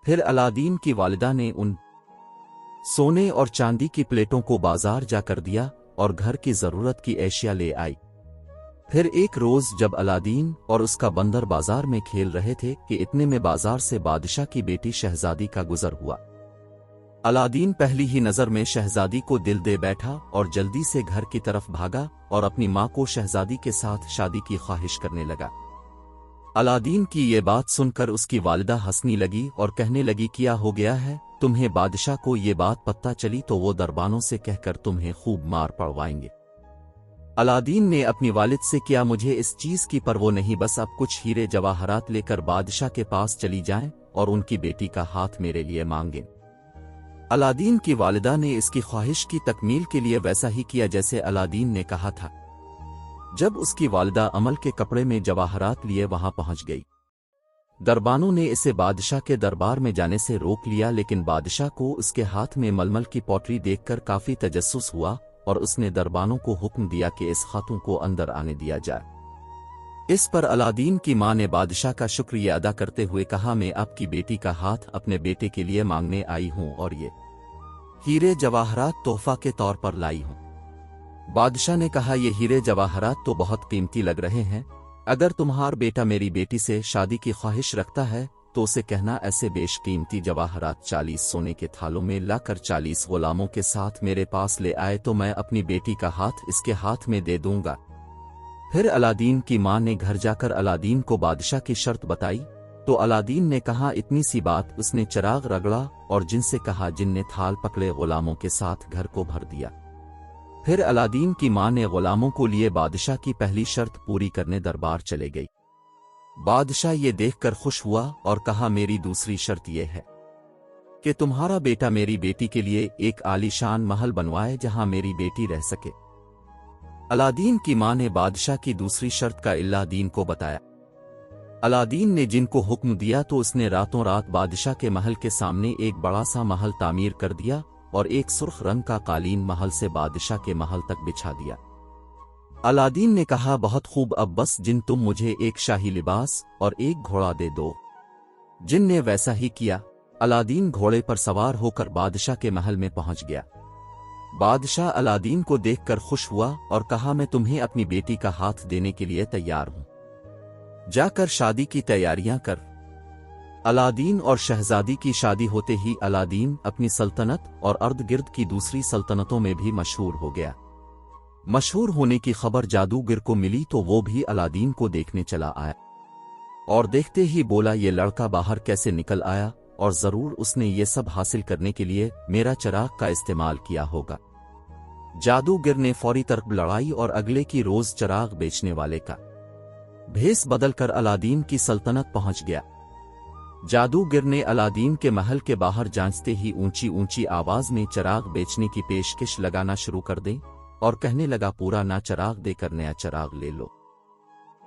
پھر الادین کی والدہ نے ان سونے اور چاندی کی پلیٹوں کو بازار جا کر دیا اور گھر کی ضرورت کی اشیاء لے آئی۔ پھر ایک روز جب الادین اور اس کا بندر بازار میں کھیل رہے تھے کہ اتنے میں بازار سے بادشاہ کی بیٹی شہزادی کا گزر ہوا۔ الادین پہلی ہی نظر میں شہزادی کو دل دے بیٹھا اور جلدی سے گھر کی طرف بھاگا اور اپنی ماں کو شہزادی کے ساتھ شادی کی خواہش کرنے لگا۔ الادین کی یہ بات سن کر اس کی والدہ ہنسنے لگی اور کہنے لگی کیا ہو گیا ہے تمہیں؟ بادشاہ کو یہ بات پتہ چلی تو وہ دربانوں سے کہہ کر تمہیں خوب مار پڑوائیں گے۔ الادین نے اپنی والد سے کیا مجھے اس چیز کی پرواہ نہیں، بس اب کچھ ہیرے جواہرات لے کر بادشاہ کے پاس چلی جائیں اور ان کی بیٹی کا ہاتھ میرے لیے مانگیں۔ الادین کی والدہ نے اس کی خواہش کی تکمیل کے لیے ویسا ہی کیا جیسے الادین نے کہا تھا۔ جب اس کی والدہ عمل کے کپڑے میں جواہرات لیے وہاں پہنچ گئی، دربانوں نے اسے بادشاہ کے دربار میں جانے سے روک لیا، لیکن بادشاہ کو اس کے ہاتھ میں ململ کی پوٹری دیکھ کر کافی تجسس ہوا اور اس نے دربانوں کو حکم دیا کہ اس خاتون کو اندر آنے دیا جائے۔ اس پر الادین کی ماں نے بادشاہ کا شکریہ ادا کرتے ہوئے کہا میں آپ کی بیٹی کا ہاتھ اپنے بیٹے کے لیے مانگنے آئی ہوں اور یہ ہیرے جواہرات تحفہ کے طور پر لائی ہوں۔ بادشاہ نے کہا یہ ہیرے جواہرات تو بہت قیمتی لگ رہے ہیں، اگر تمہارا بیٹا میری بیٹی سے شادی کی خواہش رکھتا ہے تو اسے کہنا ایسے بیش قیمتی جواہرات 40 سونے کے تھالوں میں لا کر 40 غلاموں کے ساتھ میرے پاس لے آئے تو میں اپنی بیٹی کا ہاتھ اس کے ہاتھ میں دے دوں گا۔ پھر الادین کی ماں نے گھر جا کر الادین کو بادشاہ کی شرط بتائی تو الادین نے کہا اتنی سی بات؟ اس نے چراغ رگڑا اور جن سے کہا، جن نے تھال پکڑے غلاموں کے ساتھ گھر کو بھر دیا۔ پھر الادین کی ماں نے غلاموں کو لیے بادشاہ کی پہلی شرط پوری کرنے دربار چلے گئی۔ بادشاہ یہ دیکھ کر خوش ہوا اور کہا میری دوسری شرط یہ ہے کہ تمہارا بیٹا میری بیٹی کے لیے ایک عالی شان محل بنوائے جہاں میری بیٹی رہ سکے۔ الادین کی ماں نے بادشاہ کی دوسری شرط کا الادین کو بتایا۔ الادین نے جن کو حکم دیا تو اس نے راتوں رات بادشاہ کے محل کے سامنے ایک بڑا سا محل تعمیر کر دیا اور ایک سرخ رنگ کا قالین محل سے بادشاہ کے محل تک بچھا دیا۔ الادین نے کہا بہت خوب، اب بس جن تم مجھے ایک شاہی لباس اور ایک گھوڑا دے دو۔ جن نے ویسا ہی کیا۔ الادین گھوڑے پر سوار ہو کر بادشاہ کے محل میں پہنچ گیا۔ بادشاہ الادین کو دیکھ کر خوش ہوا اور کہا میں تمہیں اپنی بیٹی کا ہاتھ دینے کے لیے تیار ہوں، جا کر شادی کی تیاریاں کر۔ الادین اور شہزادی کی شادی ہوتے ہی الادین اپنی سلطنت اور ارد گرد کی دوسری سلطنتوں میں بھی مشہور ہو گیا۔ مشہور ہونے کی خبر جادوگر کو ملی تو وہ بھی الادین کو دیکھنے چلا آیا اور دیکھتے ہی بولا یہ لڑکا باہر کیسے نکل آیا، اور ضرور اس نے یہ سب حاصل کرنے کے لیے میرا چراغ کا استعمال کیا ہوگا۔ جادوگر نے فوری طرف لڑائی اور اگلے کی روز چراغ بیچنے والے کا بھیس بدل کر الادین کی سلطنت پہنچ گیا۔ جادوگر نے الادین کے محل کے باہر جانچتے ہی اونچی اونچی آواز میں چراغ بیچنے کی پیشکش لگانا شروع کر دیں اور کہنے لگا پورا نہ چراغ دے کر نیا چراغ لے لو۔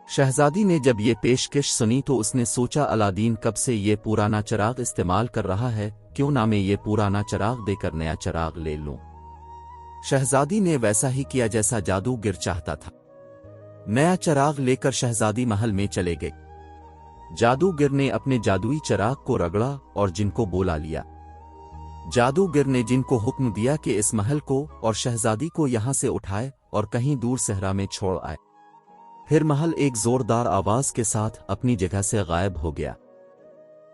شہزادی نے جب یہ پیشکش سنی تو اس نے سوچا الادین کب سے یہ پرانا چراغ استعمال کر رہا ہے، کیوں نہ میں یہ پرانا چراغ دے کر نیا چراغ لے لوں۔ شہزادی نے ویسا ہی کیا جیسا جادوگر چاہتا تھا۔ نیا چراغ لے کر شہزادی محل میں چلے گئے۔ جادوگر نے اپنے جادوئی چراغ کو رگڑا اور جن کو بولا لیا۔ جادوگر نے جن کو حکم دیا کہ اس محل کو اور شہزادی کو یہاں سے اٹھائے اور کہیں دور صحرا میں چھوڑ آئے۔ پھر محل ایک زوردار آواز کے ساتھ اپنی جگہ سے غائب ہو گیا۔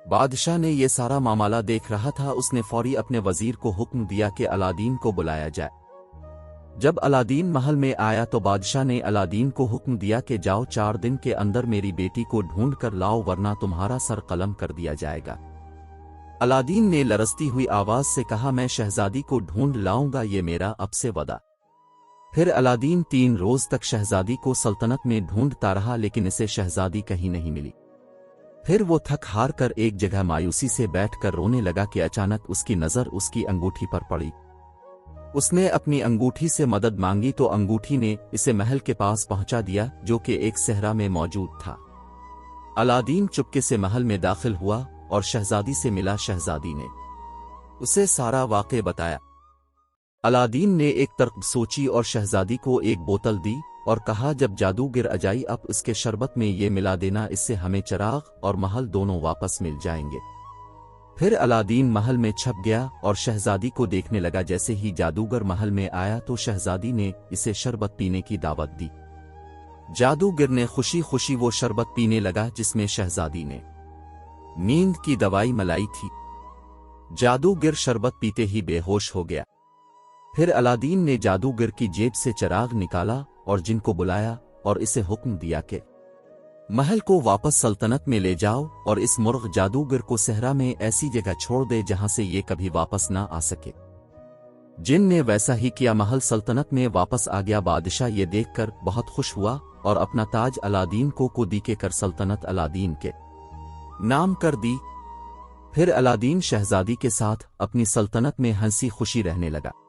بادشاہ نے یہ سارا معاملہ دیکھ رہا تھا، اس نے فوری اپنے وزیر کو حکم دیا کہ الادین کو بلایا جائے۔ جب الادین محل میں آیا تو بادشاہ نے الادین کو حکم دیا کہ جاؤ 4 دن کے اندر میری بیٹی کو ڈھونڈ کر لاؤ ورنہ تمہارا سر قلم کر دیا جائے گا۔ الادین نے لرزتی ہوئی آواز سے کہا میں شہزادی کو ڈھونڈ لاؤں گا، یہ میرا اب سے وعدہ۔ پھر الادین 3 روز تک شہزادی کو سلطنت میں ڈھونڈتا رہا لیکن اسے شہزادی کہیں نہیں ملی۔ پھر وہ تھک ہار کر ایک جگہ مایوسی سے بیٹھ کر رونے لگا کہ اچانک اس کی نظر اس کی انگوٹھی پر پڑی۔ اس نے اپنی انگوٹھی سے مدد مانگی تو انگوٹھی نے اسے محل کے پاس پہنچا دیا جو کہ ایک صحرا میں موجود تھا۔ الادین چپکے سے محل میں داخل ہوا اور شہزادی سے ملا۔ شہزادی نے اسے سارا واقعہ بتایا۔ الادین نے ایک ترقب سوچی اور شہزادی کو ایک بوتل دی اور کہا جب جادوگر اجائی اب اس کے شربت میں یہ ملا دینا، اس سے ہمیں چراغ اور محل دونوں واپس مل جائیں گے۔ پھر الادین محل میں چھپ گیا اور شہزادی کو دیکھنے لگا۔ جیسے ہی جادوگر محل میں آیا تو شہزادی نے اسے شربت پینے کی دعوت دی۔ جادوگر نے خوشی خوشی وہ شربت پینے لگا جس میں شہزادی نے نیند کی دوائی ملائی تھی۔ جادوگر شربت پیتے ہی بے ہوش ہو گیا۔ پھر الادین نے جادوگر کی جیب سے چراغ نکالا اور جن کو بلایا اور اسے حکم دیا کہ محل کو واپس سلطنت میں لے جاؤ اور اس مرغ جادوگر کو صحرا میں ایسی جگہ چھوڑ دے جہاں سے یہ کبھی واپس نہ آ سکے۔ جن نے ویسا ہی کیا، محل سلطنت میں واپس آ گیا۔ بادشاہ یہ دیکھ کر بہت خوش ہوا اور اپنا تاج الادین کو دی کے کر سلطنت الادین کے نام کر دی۔ پھر الادین شہزادی کے ساتھ اپنی سلطنت میں ہنسی خوشی رہنے لگا۔